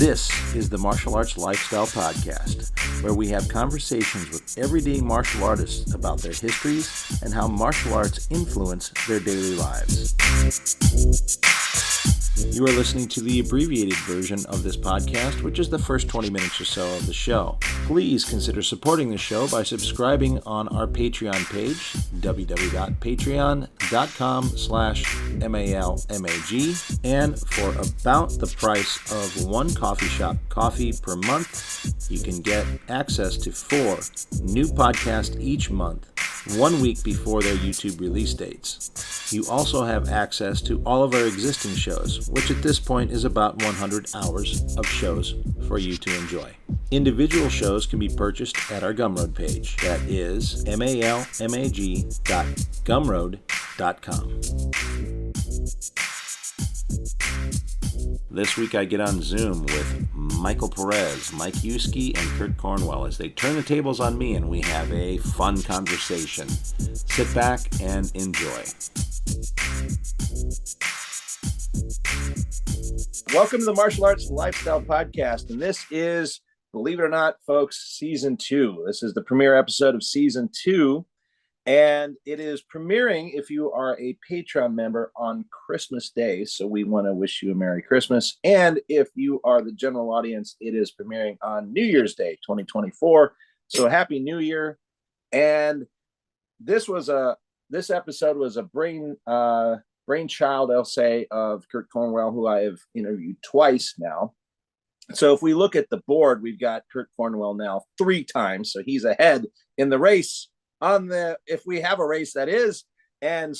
This is the Martial Arts Lifestyle Podcast, where we have conversations with everyday martial artists about their histories and how martial arts influence their daily lives. You are listening to the abbreviated version of this podcast, which is the first 20 minutes or so of the show. Please consider supporting the show by subscribing on our Patreon page, www.patreon.com/malmag, and for about the price of one coffee shop coffee per month, you can get access to 4 new podcasts each month, 1 week before their YouTube release dates. You also have access to all of our existing shows, which at this point is about 100 hours of shows for you to enjoy. Individual shows can be purchased at our Gumroad page. That is malmag.gumroad.com. This week I get on Zoom with Michael Perez, Mike Yuskiw, and Kurt Cornwell as they turn the tables on me and we have a fun conversation. Sit back and enjoy. Welcome to the Martial Arts Lifestyle Podcast, and this is, believe it or not, folks, Season 2. This is the premiere episode of Season 2, and it is premiering if you are a Patreon member on Christmas Day, so we want to wish you a Merry Christmas. And if you are the general audience, it is premiering on New Year's Day, 2024. So Happy New Year. And this episode was a brainchild, I'll say, of Kurt Cornwell, who I have interviewed twice now. So if we look at the board, we've got Kurt Cornwell now 3 times, so he's ahead in the race. If we have a race, that is, and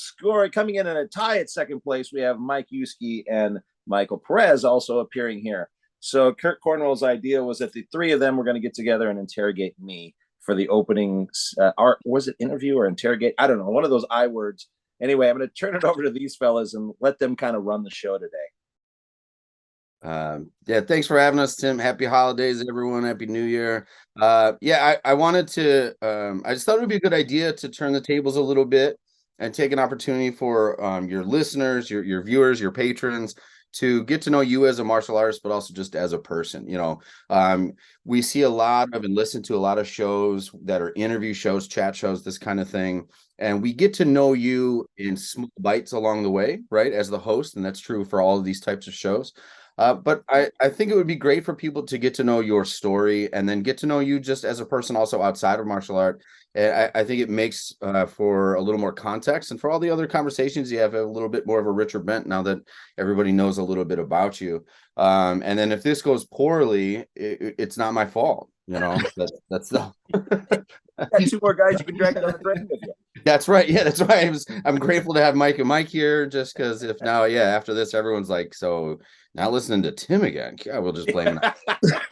coming in a tie at second place, we have Mike Yuskiw and Michael Perez also appearing here. So Kurt Cornwell's idea was that the 3 of them were going to get together and interrogate me for the opening was it interview or interrogate? I don't know, one of those I words. Anyway, I'm going to turn it over to these fellas and let them kind of run the show today. Thanks for having us, Tim. Happy holidays, everyone. Happy New Year. I wanted to, I just thought it would be a good idea to turn the tables a little bit and take an opportunity for your listeners, your viewers, your patrons to get to know you as a martial artist, but also just as a person. We see a lot of and listen to a lot of shows that are interview shows, chat shows, this kind of thing. And we get to know you in small bites along the way, right, as the host. And that's true for all of these types of shows. But I think it would be great for people to get to know your story and then get to know you just as a person also outside of martial art. And I think it makes for a little more context, and for all the other conversations, you have a little bit more of a richer bent now that everybody knows a little bit about you. And then if this goes poorly, it's not my fault. That's the 2 more guys you can drag on the train with you. That's right. Yeah, that's why I'm grateful to have Mike and Mike here, just because if now, after this, everyone's like, so now listening to Tim again. Yeah, we'll just blame that.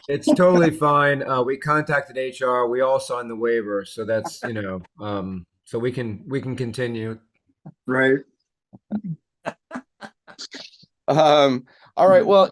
It's totally fine. We contacted HR. We all signed the waiver, so that's so we can continue. Right. All right. Well,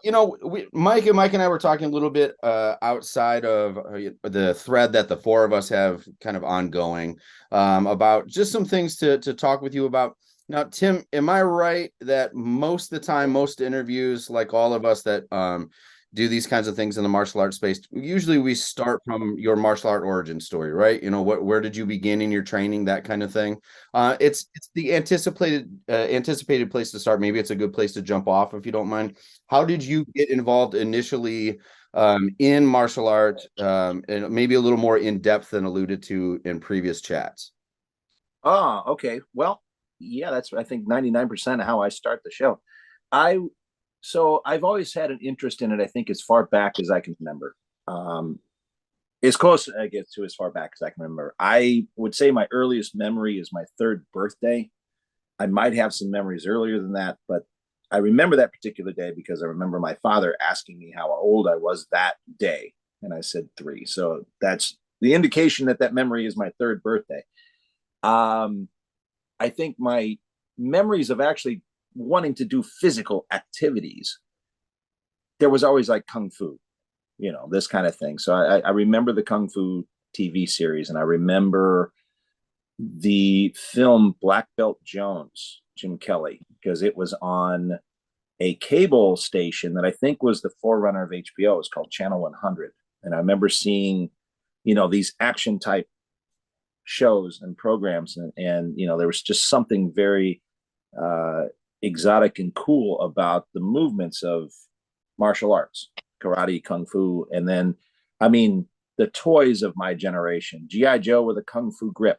Mike and I were talking a little bit outside of the thread that the 4 of us have kind of ongoing about just some things to talk with you about. Now, Tim, am I right that most of the time, most interviews, like all of us that do these kinds of things in the martial arts space, usually we start from your martial art origin story, right? Where did you begin in your training, that kind of thing. It's the anticipated place to start. Maybe it's a good place to jump off, if you don't mind. How did you get involved initially in martial art, and maybe a little more in depth than alluded to in previous chats? Okay. Well, yeah, that's, I think, 99% of how I start the show. So I've always had an interest in it, I think, as far back as I can remember. As close as I get to as far back as I can remember. I would say my earliest memory is my 3rd birthday. I might have some memories earlier than that, but I remember that particular day because I remember my father asking me how old I was that day. And I said 3. So that's the indication that memory is my 3rd birthday. I think my memories of actually wanting to do physical activities, there was always like Kung Fu, this kind of thing. So I remember the Kung Fu TV series, and I remember the film Black Belt Jones, Jim Kelly, because it was on a cable station that I think was the forerunner of HBO. It was called Channel 100. And I remember seeing, these action type shows and programs. And there was just something very exotic and cool about the movements of martial arts, karate, kung fu. And then, the toys of my generation, G.I. Joe with a kung fu grip.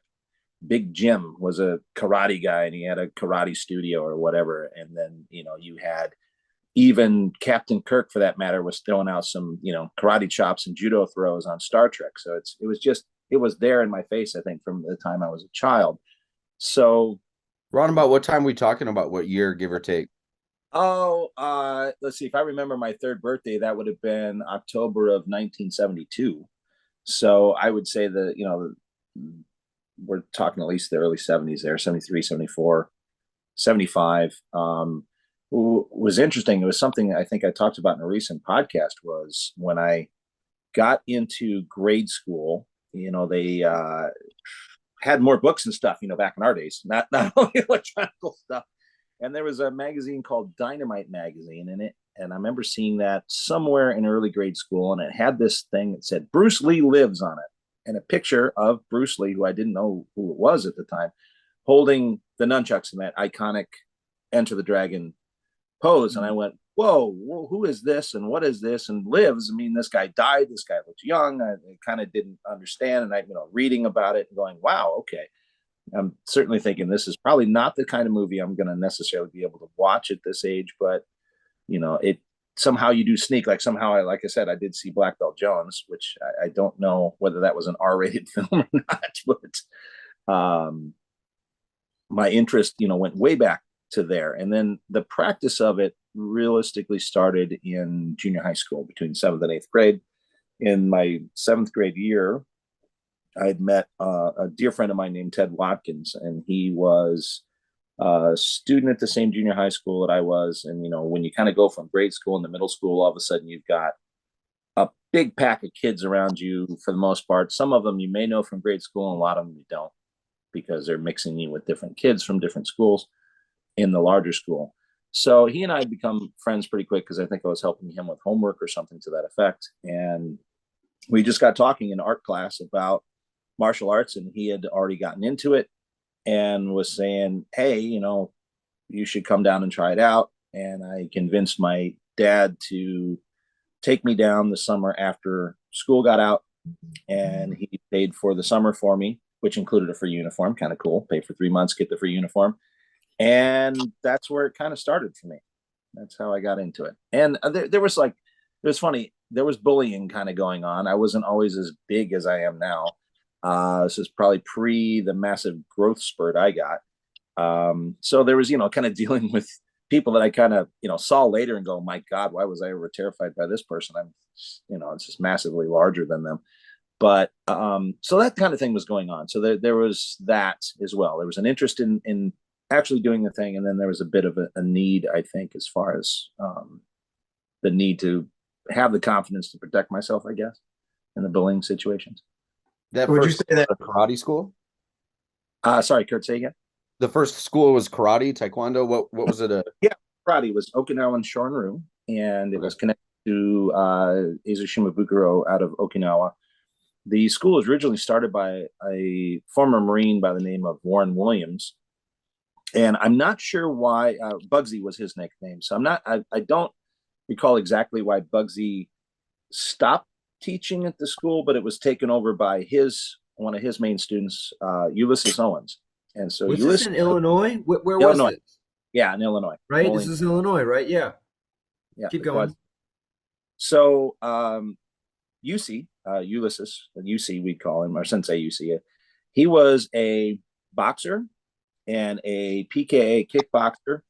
Big Jim was a karate guy and he had a karate studio or whatever. And then, you had even Captain Kirk, for that matter, was throwing out some, karate chops and judo throws on Star Trek. So it was there in my face, I think, from the time I was a child. So, Ron, about what time are we talking about? What year, give or take? Let's see. If I remember my third birthday, that would have been October of 1972. So I would say that, we're talking at least the early 70s there, 73, 74, 75. Was interesting. It was something I think I talked about in a recent podcast, was when I got into grade school, they had more books and stuff, back in our days, not only electronic stuff. And there was a magazine called Dynamite Magazine in it. And I remember seeing that somewhere in early grade school. And it had this thing that said, Bruce Lee lives on it. And a picture of Bruce Lee, who I didn't know who it was at the time, holding the nunchucks in that iconic Enter the Dragon pose. And I went, whoa, who is this? And what is this? And lives. This guy died. This guy looks young. I kind of didn't understand. And I, reading about it and going, wow, okay. I'm certainly thinking this is probably not the kind of movie I'm going to necessarily be able to watch at this age, but it somehow you do sneak, like somehow like I said, I did see Black Belt Jones, which I don't know whether that was an R-rated film or not, but my interest, went way back to there. And then the practice of it realistically started in junior high school between 7th and 8th grade. In my 7th grade year, I'd met a dear friend of mine named Ted Watkins, and he was a student at the same junior high school that I was. And, when you kind of go from grade school into middle school, all of a sudden you've got a big pack of kids around you for the most part. Some of them you may know from grade school, and a lot of them you don't, because they're mixing you with different kids from different schools in the larger school. So he and I had become friends pretty quick, because I think I was helping him with homework or something to that effect. And we just got talking in art class about martial arts, and he had already gotten into it and was saying, hey, you should come down and try it out. And I convinced my dad to take me down the summer after school got out, and he paid for the summer for me, which included a free uniform. Kind of cool. Pay for 3 months, get the free uniform. And that's where it kind of started for me. That's how I got into it. And there was it was funny. There was bullying kind of going on. I wasn't always as big as I am now. This is probably pre the massive growth spurt I got. So there was, kind of dealing with people that I kind of, saw later and go, my God, why was I ever terrified by this person? I'm, it's just massively larger than them. But so that kind of thing was going on. So there was that as well. There was an interest in actually doing the thing. And then there was a bit of a need, I think, as far as the need to have the confidence to protect myself, I guess, in the bullying situations. That Would you first say that karate school? Sorry, Kurt, say again. The first school was karate, taekwondo. What was it? Yeah, karate was Okinawan Shorin-ryu, and it was connected to Izushima Bukuro out of Okinawa. The school was originally started by a former Marine by the name of Warren Williams, and I'm not sure why. Bugsy was his nickname, so I don't recall exactly why Bugsy stopped teaching at the school, but it was taken over by one of his main students, Ulysses Owens. And so was this in Illinois? Where was it? Yeah, in Illinois. Right, Bowling. this is Illinois, right? Yeah. Keep going. So UC, Ulysses, UC we call him, or Sensei UC. He was a boxer and a PKA kickboxer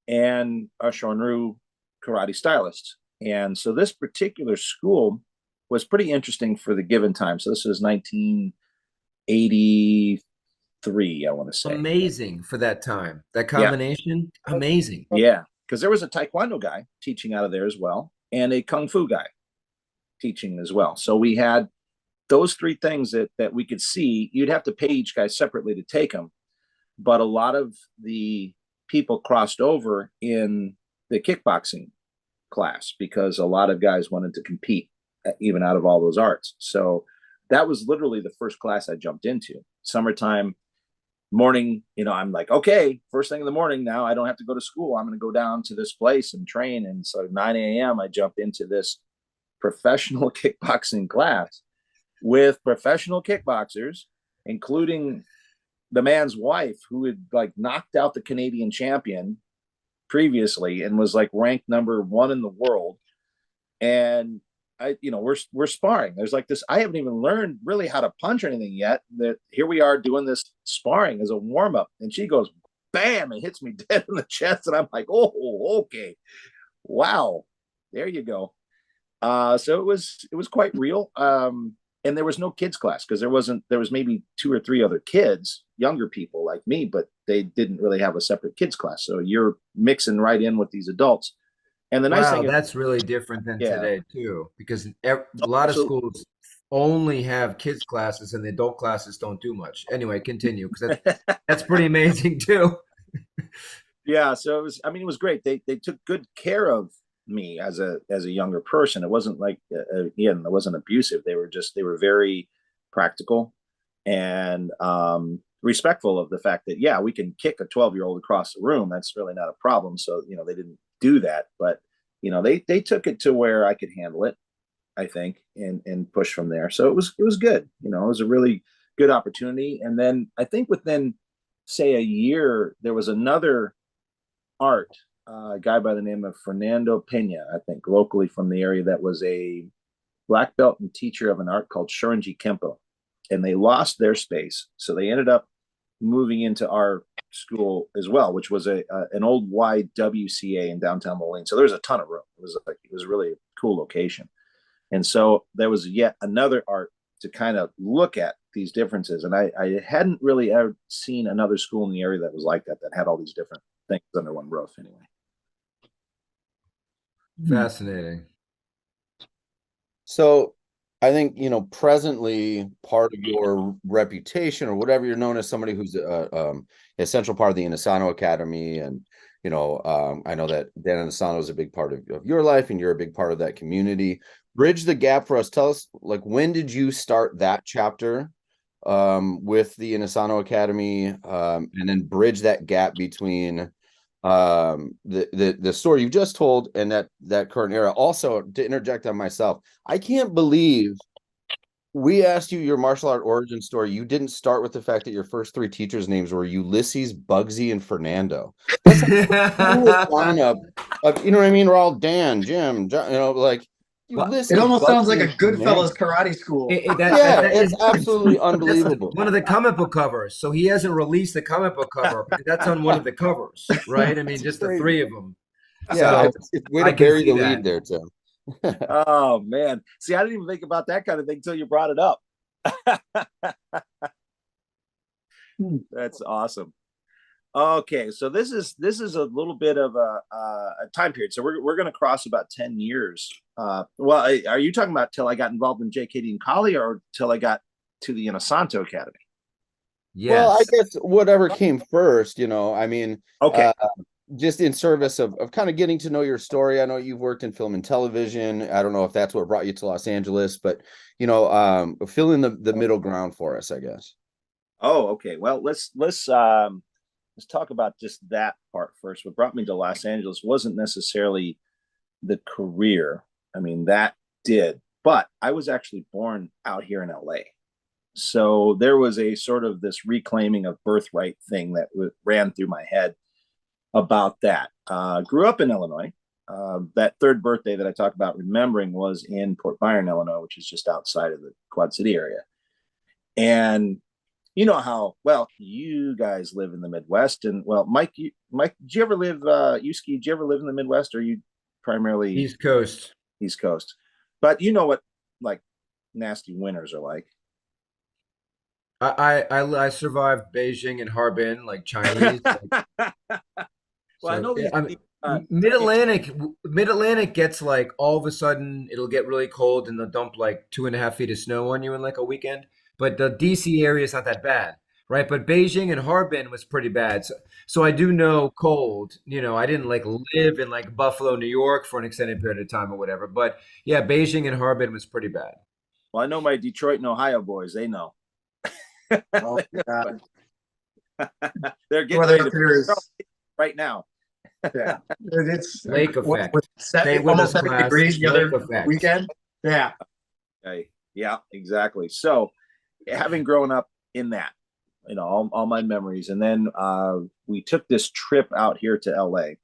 and a Shorin-ryu karate stylist. And so this particular school was pretty interesting for the given time. So this was 1983, I want to say. Amazing for that time. That combination, amazing. Yeah, because there was a Taekwondo guy teaching out of there as well, and a Kung Fu guy teaching as well. So we had those three things that we could see. You'd have to pay each guy separately to take them, but a lot of the people crossed over in the kickboxing class because a lot of guys wanted to compete even out of all those arts. So that was literally the first class I jumped into. Summertime morning, I'm like, okay, first thing in the morning, now I don't have to go to school. I'm going to go down to this place and train. And so 9 a.m. I jumped into this professional kickboxing class with professional kickboxers, including the man's wife, who had like knocked out the Canadian champion previously and was like ranked number 1 in the world. And we're sparring. There's like this, I haven't even learned really how to punch or anything yet. That here we are doing this sparring as a warm-up. And she goes, bam, and hits me dead in the chest. And I'm like, oh, okay. Wow. There you go. So it was quite real. And there was no kids class because there was maybe 2 or 3 other kids, younger people like me, but they didn't really have a separate kids class. So you're mixing right in with these adults. And the nice thing is, that's really different than today too, because a lot of schools only have kids classes and the adult classes don't do much. Anyway, continue, because that's pretty amazing too. Yeah. So it was great. They took good care of me as a younger person. It wasn't like, it wasn't abusive. They were very practical and respectful of the fact that, yeah, we can kick a 12-year-old across the room. That's really not a problem. So, they didn't do that, but they took it to where I could handle it, I think, and push from there. So it was good. It was a really good opportunity. And then I think within, say, a year, there was another art, a guy by the name of Fernando Pena, I think, locally from the area, that was a black belt and teacher of an art called Shorinji Kempo. And they lost their space. So they ended up moving into our school as well, which was an old YWCA in downtown Moline. So there's a ton of room. It was really a cool location. And so there was yet another art to kind of look at these differences. And I hadn't really ever seen another school in the area that was like that had all these different things under one roof anyway. Fascinating. So I think, presently part of your reputation or whatever, you're known as somebody who's an essential part of the Inosanto Academy. And, I know that Dan Inosanto is a big part of your life and you're a big part of that community. Bridge the gap for us. Tell us, like, when did you start that chapter with the Inosanto Academy, and then bridge that gap between the story you just told and that current era. Also, to interject on myself, I can't believe we asked you your martial art origin story. You didn't start with the fact that your first 3 teachers' names were Ulysses, Bugsy, and Fernando. That's like the coolest lineup of, you know what I mean? We're all Dan, Jim, John, like Ulysses. It almost Bugsy, sounds like a and Goodfellas Fernando. karate school. It's absolutely unbelievable. One of the comic book covers. So he hasn't released the comic book cover, but that's on one of the covers, right? I mean, just the 3 of them. Yeah, So it's way to bury the lead there, Tim. Oh man, see, I didn't even think about that kind of thing until you brought it up. That's awesome. Okay, so this is a little bit of a time period. So we're going to cross about 10 years. Well, are you talking about till I got involved in JKD and Kali, or till I got to the Inosanto Academy? Yes. Well, I guess whatever came first, I mean, okay. Just in service of kind of getting to know your story. I know you've worked in film and television. I don't know if that's what brought you to Los Angeles, but fill in the middle ground for us, I guess. Oh, okay. Well, let's talk about just that part first. What brought me to Los Angeles wasn't necessarily the career. I mean, that did, but I was actually born out here in LA. So there was a sort of this reclaiming of birthright thing that ran through my head about that. Grew up in Illinois. That 3rd birthday that I talk about remembering was in Port Byron, Illinois, which is just outside of the Quad City area. And you know how well you guys live in the Midwest. And well, Mike, did you ever live, Yuskiw, did you ever live in the Midwest, or are you primarily East Coast? East Coast. But you know what, like, nasty winters are like. I survived Beijing and Harbin, like Chinese. Well, I know these. Mid-Atlantic gets like all of a sudden it'll get really cold and they'll dump like 2.5 feet of snow on you in like a weekend. But the DC area is not that bad, Right, but Beijing and Harbin was pretty bad. So I do know cold. I didn't like live in like Buffalo, New York for an extended period of time or whatever. But yeah, Beijing and Harbin was pretty bad. Well, I know my Detroit and Ohio boys. They know. Oh, God. They're getting Weather ready up here is, right now. yeah, it's Lake effect. Stay with almost us, 70 class. degrees the Lake other effect. weekend. Yeah. Okay. Yeah, exactly. So having grown up in that, all my memories. And then we took this trip out here to LA.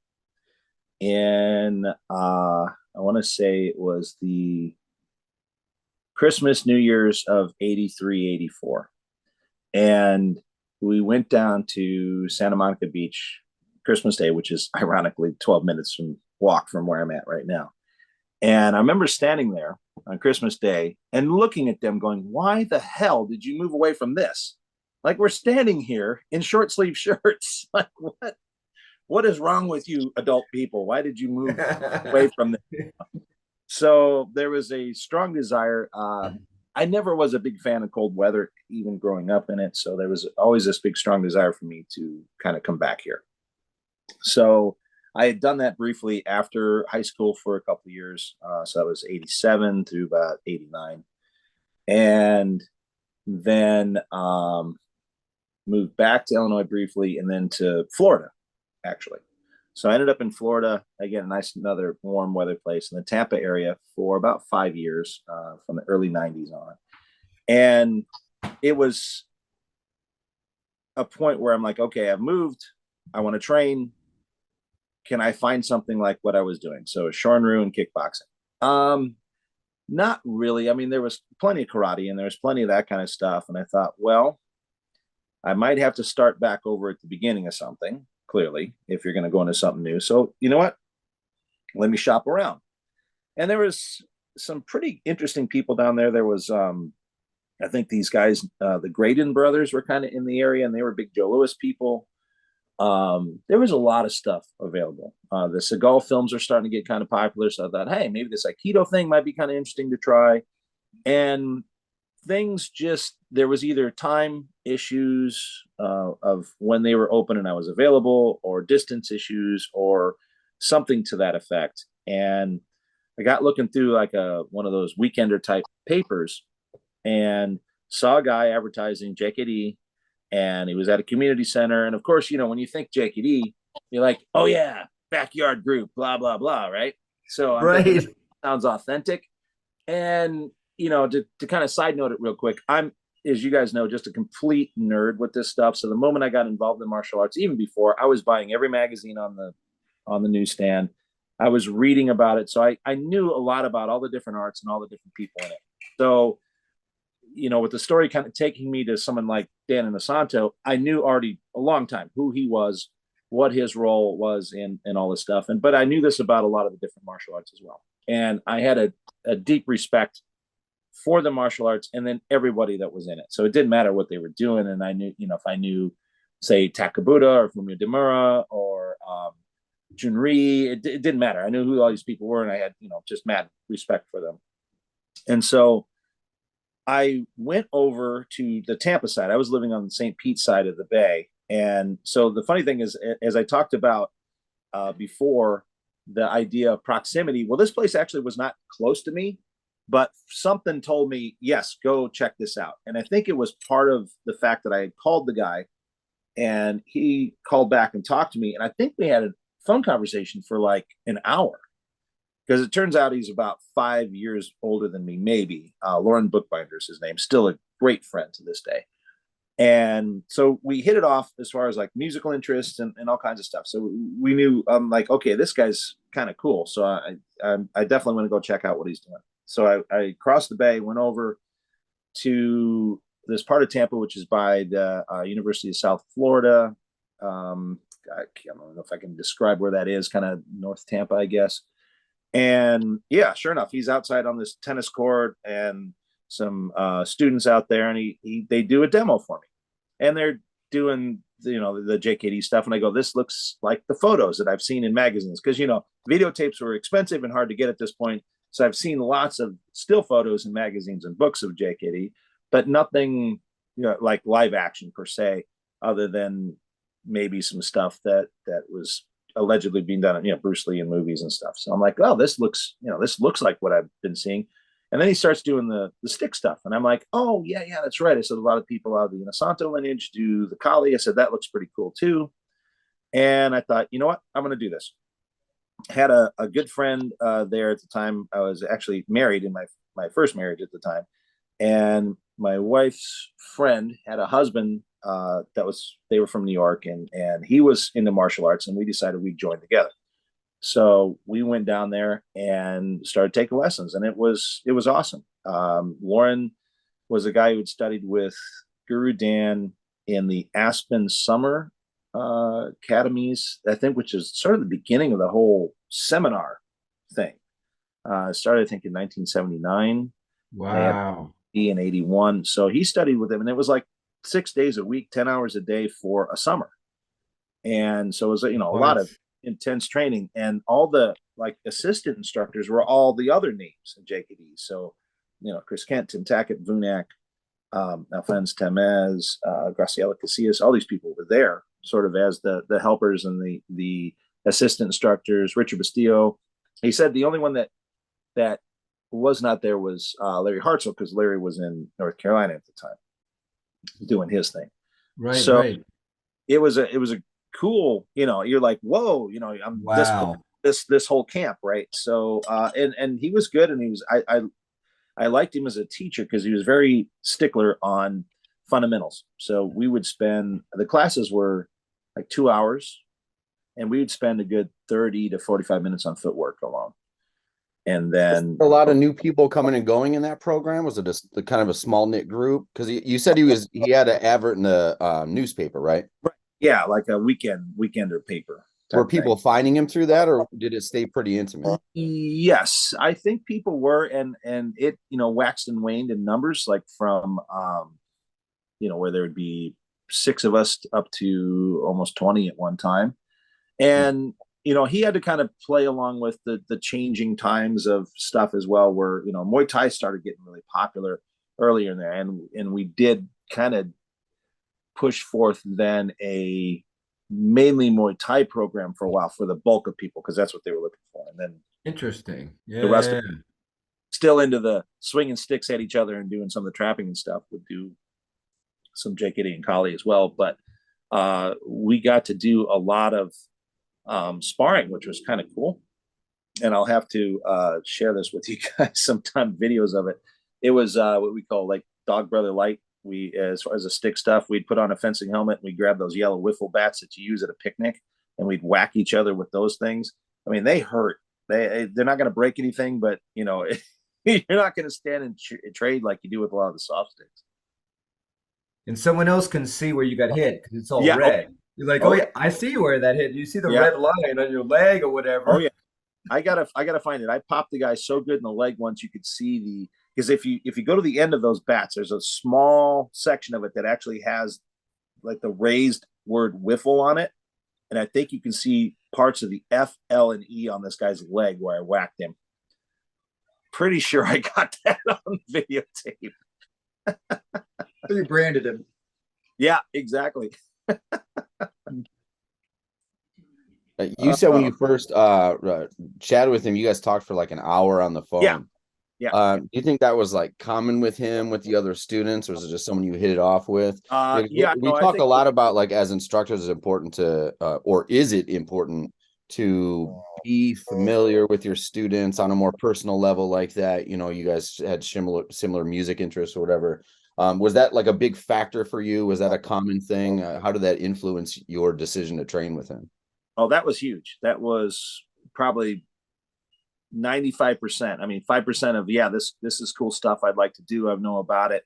And I want to say it was the Christmas, New Year's of 83, 84. And we went down to Santa Monica Beach Christmas Day, which is ironically 12 minutes from where I'm at right now. And I remember standing there on Christmas Day and looking at them going, why the hell did you move away from this? Like, we're standing here in short sleeve shirts. Like, what is wrong with you adult people? Why did you move away from this? So there was a strong desire. I never was a big fan of cold weather, even growing up in it. So there was always this big, strong desire for me to kind of come back here. So I had done that briefly after high school for a couple of years. So that was 87 through about 89. And then moved back to Illinois briefly and then to Florida, actually. So I ended up in Florida, again, a nice, another warm weather place in the Tampa area for about 5 years, from the early 90s on. And it was a point where I'm like, okay, I've moved. I want to train. Can I find something like what I was doing? So Shorin-ryu and kickboxing. Not really. I mean, there was plenty of karate and there was plenty of that kind of stuff. And I thought, well, I might have to start back over at the beginning of something, clearly, if you're going to go into something new. So you know what? Let me shop around. And there was some pretty interesting people down there. There was, I think these guys, the Graydon brothers were kind of in the area and they were big Joe Louis people. There was a lot of stuff available. The Seagal films are starting to get kind of popular. So I thought, hey, maybe this Aikido thing might be kind of interesting to try. And things just, there was either time issues of when they were open and I was available, or distance issues, or something to that effect. And I got looking through like one of those weekender type papers and saw a guy advertising JKD, and he was at a community center. And of course, when you think JKD, you're like, oh yeah, backyard group, blah, blah, blah. Right. So right. Sounds authentic. And, to kind of side note it real quick, I'm, as you guys know, just a complete nerd with this stuff. So the moment I got involved in martial arts, even before, I was buying every magazine on the newsstand. I was reading about it. So I knew a lot about all the different arts and all the different people in it. So, with the story kind of taking me to someone like Dan Inosanto, I knew already a long time who he was, what his role was in all this stuff. But I knew this about a lot of the different martial arts as well. And I had a deep respect for the martial arts and then everybody that was in it. So it didn't matter what they were doing. And I knew, if I knew, say, Takabuta or Fumio Demura or Junri, it didn't matter. I knew who all these people were, and I had, just mad respect for them. And so I went over to the Tampa side. I was living on the St. Pete side of the bay. And so the funny thing is, as I talked about before, the idea of proximity, well, this place actually was not close to me, but something told me, yes, go check this out. And I think it was part of the fact that I had called the guy and he called back and talked to me. And I think we had a phone conversation for like an hour, because it turns out he's about 5 years older than me, maybe. Lauren Bookbinder is his name, still a great friend to this day. And so we hit it off as far as like musical interests and all kinds of stuff. So we knew, I'm like, okay, this guy's kind of cool. So I definitely want to go check out what he's doing. So I crossed the bay, went over to this part of Tampa, which is by the University of South Florida. I don't know if I can describe where that is, kind of North Tampa, I guess. And yeah, sure enough, he's outside on this tennis court and some students out there, and they do a demo for me, and they're doing the JKD stuff, and I go, this looks like the photos that I've seen in magazines, because videotapes were expensive and hard to get at this point, so I've seen lots of still photos in magazines and books of JKD, but nothing like live action per se, other than maybe some stuff that was allegedly being done, Bruce Lee in movies and stuff. So I'm like, oh, this looks like what I've been seeing. And then he starts doing the stick stuff. And I'm like, oh, yeah, that's right. I said a lot of people out of the Inosanto lineage do the Kali. I said, that looks pretty cool too. And I thought, you know what? I'm going to do this. Had a good friend there at the time. I was actually married in my first marriage at the time. And my wife's friend had a husband they were from New York, and he was into martial arts, and we decided we'd join together. So we went down there and started taking lessons, and it was awesome. Lauren was a guy who had studied with Guru Dan in the Aspen Summer Academies, I think, which is sort of the beginning of the whole seminar thing. Started, I think, in 1979. Wow. In 81. So he studied with him, and it was like 6 days a week, 10 hours a day for a summer. And so it was, a lot of intense training, and all the like assistant instructors were all the other names in JKD. So, Chris Kent, Tim Tackett, Vunak, Alphonse Temez, Graciela Casillas, all these people were there sort of as the helpers and the assistant instructors. Richard Bastillo. He said the only one that was not there was Larry Hartzell, because Larry was in North Carolina at the time doing his thing. Right. So right. it was a cool, you're like, whoa, I'm Wow. this whole camp, right? So and he was good, and he was I liked him as a teacher because he was very stickler on fundamentals. So we would spend, the classes were like 2 hours, and we would spend a good 30 to 45 minutes on footwork alone. And then a lot of new people coming and going in that program. Was it just the kind of a small knit group? Because you said he had an advert in the newspaper, right? Right. Yeah, like a weekender paper. Were people finding him through that, or did it stay pretty intimate? Yes, I think people were, and it waxed and waned in numbers, like from where there would be 6 of us up to almost 20 at one time, and he had to kind of play along with the changing times of stuff as well, where Muay Thai started getting really popular earlier in there, and we did kind of push forth then a mainly Muay Thai program for a while for the bulk of people, because that's what they were looking for. And then Interesting. Yeah. the rest of them, still into the swinging sticks at each other and doing some of the trapping and stuff, would do some JKD and Kali as well. But we got to do a lot of sparring, which was kind of cool. And I'll have to share this with you guys sometime, videos of it. It was what we call like Dog Brother Light. We, as far as the stick stuff, we'd put on a fencing helmet, and we'd grab those yellow wiffle bats that you use at a picnic, and we'd whack each other with those things. I mean, they hurt. They're not going to break anything, but you're not going to stand and trade like you do with a lot of the soft sticks. And someone else can see where you got hit because it's all Yeah. red. You're like, oh yeah, I see where that hit. You see the red line on your leg or whatever. Oh yeah, I gotta find it. I popped the guy so good in the leg once, you could see because if you go to the end of those bats, there's a small section of it that actually has like the raised word wiffle on it, and I think you can see parts of the F, L, and E on this guy's leg where I whacked him. Pretty sure I got that on videotape. You branded him. Yeah, exactly. You said when you first chatted with him, you guys talked for like an hour on the phone. Yeah. Do you think that was like common with him, with the other students, or was it just someone you hit it off with? We talk a lot about, like, as instructors, it's important to, or is it important to be familiar with your students on a more personal level like that? You guys had similar music interests or whatever. Was that like a big factor for you? Was that a common thing? How did that influence your decision to train with him? Oh, that was huge. That was probably 95%. I mean, 5% of, this is cool stuff I'd like to do, I know about it.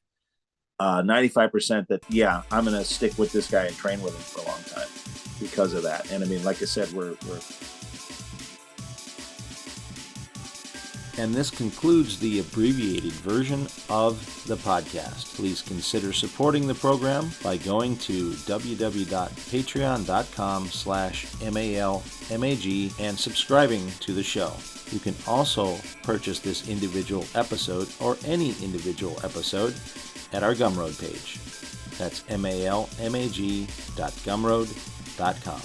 95% that, I'm going to stick with this guy and train with him for a long time because of that. And I mean, like I said, we're And this concludes the abbreviated version of the podcast. Please consider supporting the program by going to www.patreon.com/MALMAG and subscribing to the show. You can also purchase this individual episode or any individual episode at our Gumroad page. That's malmag.gumroad.com.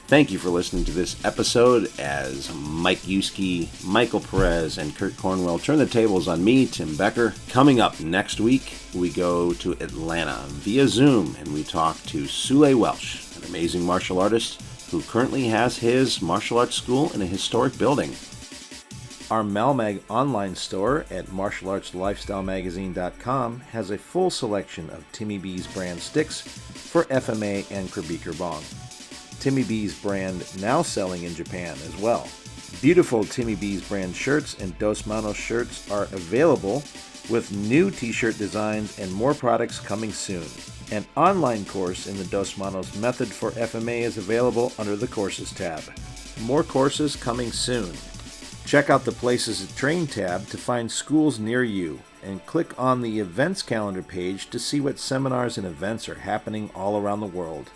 Thank you for listening to this episode as Mike Yuskiw, Michael Perez, and Kurt Cornwell turn the tables on me, Tim Becherer. Coming up next week, we go to Atlanta via Zoom and we talk to Sule Welsh, an amazing martial artist who currently has his martial arts school in a historic building. Our Malmag online store at martialartslifestylemagazine.com has a full selection of Timmy B's brand sticks for FMA and Krabiker Bong. Timmy B's brand now selling in Japan as well. Beautiful Timmy B's brand shirts and Dos Manos shirts are available with new t-shirt designs and more products coming soon. An online course in the Dos Manos method for FMA is available under the Courses tab. More courses coming soon. Check out the Places to Train tab to find schools near you and click on the events calendar page to see what seminars and events are happening all around the world.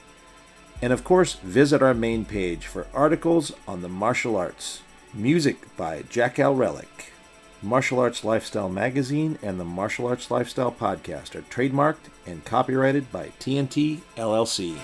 And of course, visit our main page for articles on the martial arts. Music by Jackal Relic. Martial Arts Lifestyle Magazine and the Martial Arts Lifestyle Podcast are trademarked and copyrighted by TNT LLC.